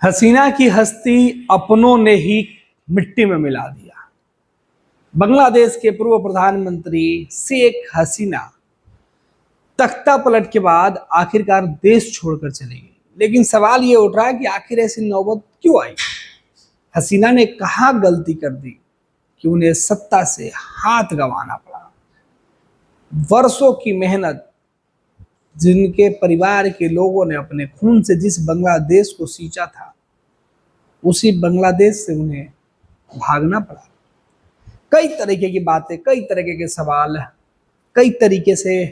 हसीना की हस्ती अपनों ने ही मिट्टी में मिला दिया। बांग्लादेश के पूर्व प्रधानमंत्री शेख हसीना तख्ता पलट के बाद आखिरकार देश छोड़कर चली गई। लेकिन सवाल ये उठ रहा है कि आखिर ऐसी नौबत क्यों आई? हसीना ने कहाँ गलती कर दी कि उन्हें सत्ता से हाथ गंवाना पड़ा? वर्षों की मेहनत, जिनके परिवार के लोगों ने अपने खून से जिस बांग्लादेश को सींचा था, उसी बांग्लादेश से उन्हें भागना पड़ा। कई तरीके की बातें, कई तरीके के सवाल, कई तरीके से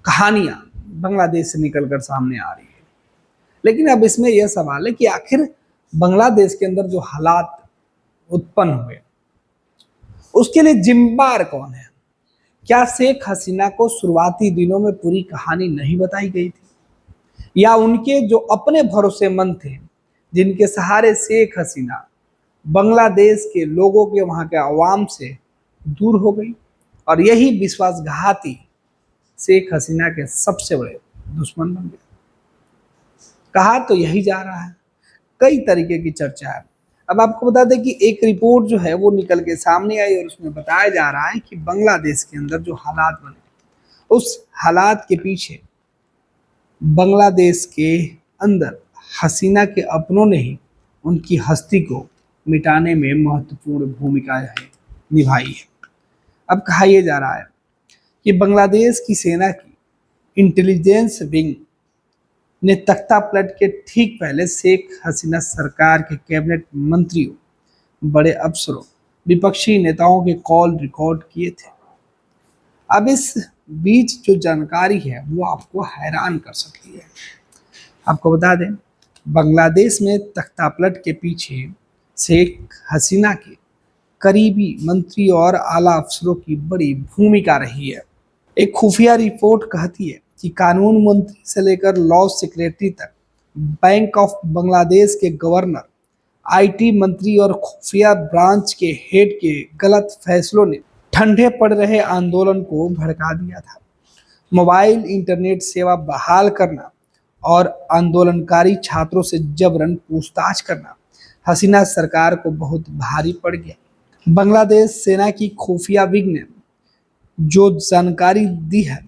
कहानियां बांग्लादेश से निकलकर सामने आ रही है। लेकिन अब इसमें यह सवाल है कि आखिर बांग्लादेश के अंदर जो हालात उत्पन्न हुए, उसके लिए जिम्मेदार कौन है? क्या शेख हसीना को शुरुआती दिनों में पूरी कहानी नहीं बताई गई थी, या उनके जो अपने भरोसेमंद थे, जिनके सहारे शेख हसीना बांग्लादेश के लोगों के, वहां के अवाम से दूर हो गई और यही विश्वासघाती शेख हसीना के सबसे बड़े दुश्मन बन गए? कहा तो यही जा रहा है, कई तरीके की चर्चा है। अब आपको बता दें कि एक रिपोर्ट जो है वो निकल के सामने आई और उसमें बताया जा रहा है कि बांग्लादेश के अंदर जो हालात बने, उस हालात के पीछे बांग्लादेश के अंदर हसीना के अपनों ने ही उनकी हस्ती को मिटाने में महत्वपूर्ण भूमिका निभाई है। अब कहा यह जा रहा है कि बांग्लादेश की सेना की इंटेलिजेंस विंग ने तख्ता पलट के ठीक पहले शेख हसीना सरकार के कैबिनेट मंत्रियों, बड़े अफसरों, विपक्षी नेताओं के कॉल रिकॉर्ड किए थे। अब इस बीच जो जानकारी है वो आपको हैरान कर सकती है। आपको बता दें, बांग्लादेश में तख्ता पलट के पीछे शेख हसीना के करीबी मंत्री और आला अफसरों की बड़ी भूमिका रही है। एक खुफिया रिपोर्ट कहती है कि कानून मंत्री से लेकर लॉ सेक्रेटरी तक, बैंक ऑफ बांग्लादेश के गवर्नर, आईटी मंत्री और खुफिया ब्रांच के हेड के गलत फैसलों ने ठंडे पड़ रहे आंदोलन को भड़का दिया था। मोबाइल इंटरनेट सेवा बहाल करना और आंदोलनकारी छात्रों से जबरन पूछताछ करना हसीना सरकार को बहुत भारी पड़ गया। बांग्लादेश सेना की खुफिया विंग ने जो जानकारी दी है,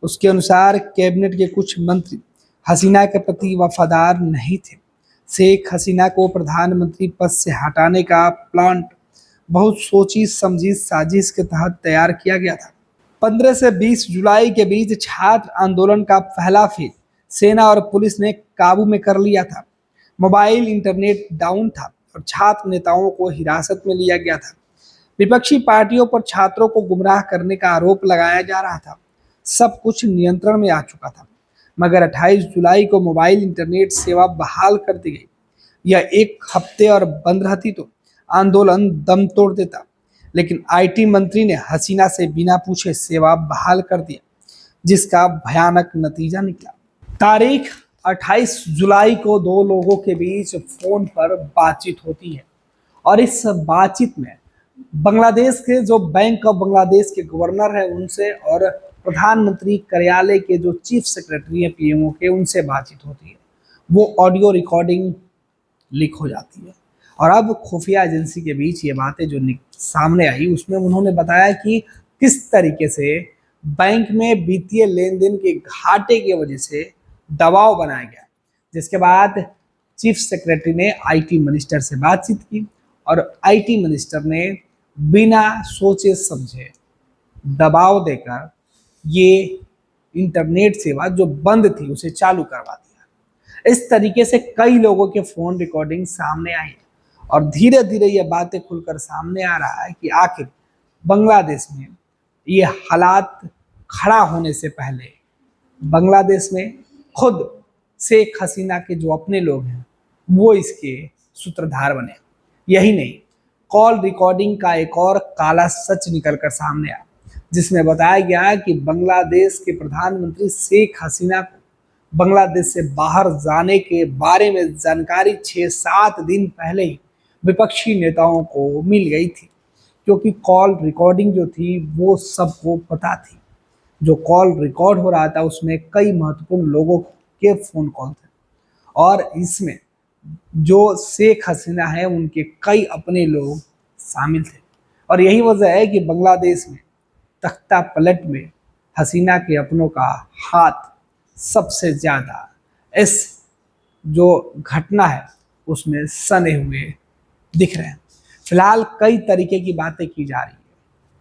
उसके अनुसार कैबिनेट के कुछ मंत्री हसीना के प्रति वफादार नहीं थे। शेख हसीना को प्रधानमंत्री पद से हटाने का प्लान बहुत सोची समझी साजिश के तहत तैयार किया गया था। 15 से 20 जुलाई के बीच छात्र आंदोलन का पहला फेज सेना और पुलिस ने काबू में कर लिया था। मोबाइल इंटरनेट डाउन था और छात्र नेताओं को हिरासत में लिया गया था। विपक्षी पार्टियों पर छात्रों को गुमराह करने का आरोप लगाया जा रहा था। सब कुछ नियंत्रण में आ चुका था, मगर 28 जुलाई को मोबाइल इंटरनेट सेवा बहाल कर दी गई। यह एक हफ्ते और बंद रहती तो आंदोलन दम तोड़ देता, लेकिन आईटी मंत्री ने हसीना से बिना पूछे सेवा बहाल कर दिया, जिसका भयानक नतीजा निकला। तारीख 28 जुलाई को दो लोगों के बीच फोन पर बातचीत होती है और इस बातचीत में बांग्लादेश के जो बैंक ऑफ बांग्लादेश के गवर्नर है उनसे और प्रधानमंत्री कार्यालय के जो चीफ सेक्रेटरी है पीएमओ के, उनसे बातचीत होती है। वो ऑडियो रिकॉर्डिंग लीक हो जाती है और अब खुफिया एजेंसी के बीच ये बातें जो सामने आई, उसमें उन्होंने बताया कि किस तरीके से बैंक में वित्तीय लेन देन के घाटे की वजह से दबाव बनाया गया, जिसके बाद चीफ सेक्रेटरी ने आईटी मिनिस्टर से बातचीत की और आईटी मिनिस्टर ने बिना सोचे समझे दबाव देकर ये इंटरनेट सेवा जो बंद थी उसे चालू करवा दिया। इस तरीके से कई लोगों के फोन रिकॉर्डिंग सामने आई और धीरे धीरे ये बातें खुलकर सामने आ रहा है कि आखिर बांग्लादेश में ये हालात खड़ा होने से पहले बांग्लादेश में खुद शेख हसीना के जो अपने लोग हैं वो इसके सूत्रधार बने। यही नहीं, कॉल रिकॉर्डिंग का एक और काला सच निकलकर सामने आया, जिसमें बताया गया कि बांग्लादेश के प्रधानमंत्री शेख हसीना को बांग्लादेश से बाहर जाने के बारे में जानकारी 6-7 दिन पहले ही विपक्षी नेताओं को मिल गई थी, क्योंकि कॉल रिकॉर्डिंग जो थी वो सबको पता थी। जो कॉल रिकॉर्ड हो रहा था उसमें कई महत्वपूर्ण लोगों के फोन कॉल थे और इसमें जो शेख हसीना है उनके कई अपने लोग शामिल थे। और यही वजह है कि बांग्लादेश में तख्ता पलट में हसीना के अपनों का हाथ सबसे ज्यादा इस जो घटना है उसमें सने हुए दिख रहे हैं। फिलहाल कई तरीके की बातें की जा रही है,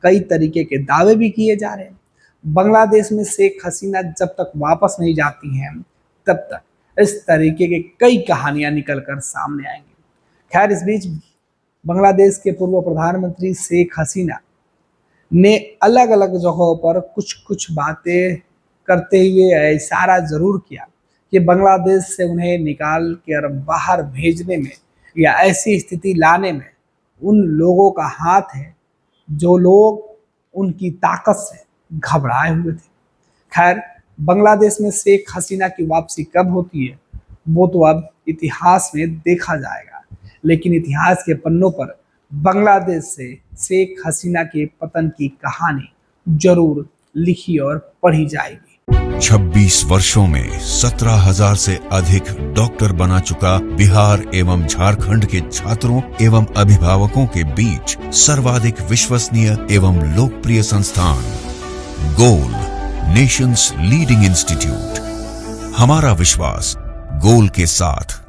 कई तरीके के दावे भी किए जा रहे हैं। बांग्लादेश में शेख हसीना जब तक वापस नहीं जाती हैं तब तक इस तरीके के कई कहानियां निकल कर सामने आएंगी। खैर, इस बीच बांग्लादेश के पूर्व प्रधानमंत्री शेख हसीना ने अलग अलग जगहों पर कुछ कुछ बातें करते हुए इशारा जरूर किया कि बांग्लादेश से उन्हें निकाल कर बाहर भेजने में या ऐसी स्थिति लाने में उन लोगों का हाथ है जो लोग उनकी ताकत से घबराए हुए थे। खैर, बांग्लादेश में शेख हसीना की वापसी कब होती है वो तो अब इतिहास में देखा जाएगा, लेकिन इतिहास के पन्नों पर बांग्लादेश से शेख हसीना के पतन की कहानी जरूर लिखी और पढ़ी जाएगी। 26 वर्षों में 17,000 से अधिक डॉक्टर बना चुका बिहार एवं झारखंड के छात्रों एवं अभिभावकों के बीच सर्वाधिक विश्वसनीय एवं लोकप्रिय संस्थान गोल, नेशंस लीडिंग इंस्टीट्यूट। हमारा विश्वास गोल के साथ।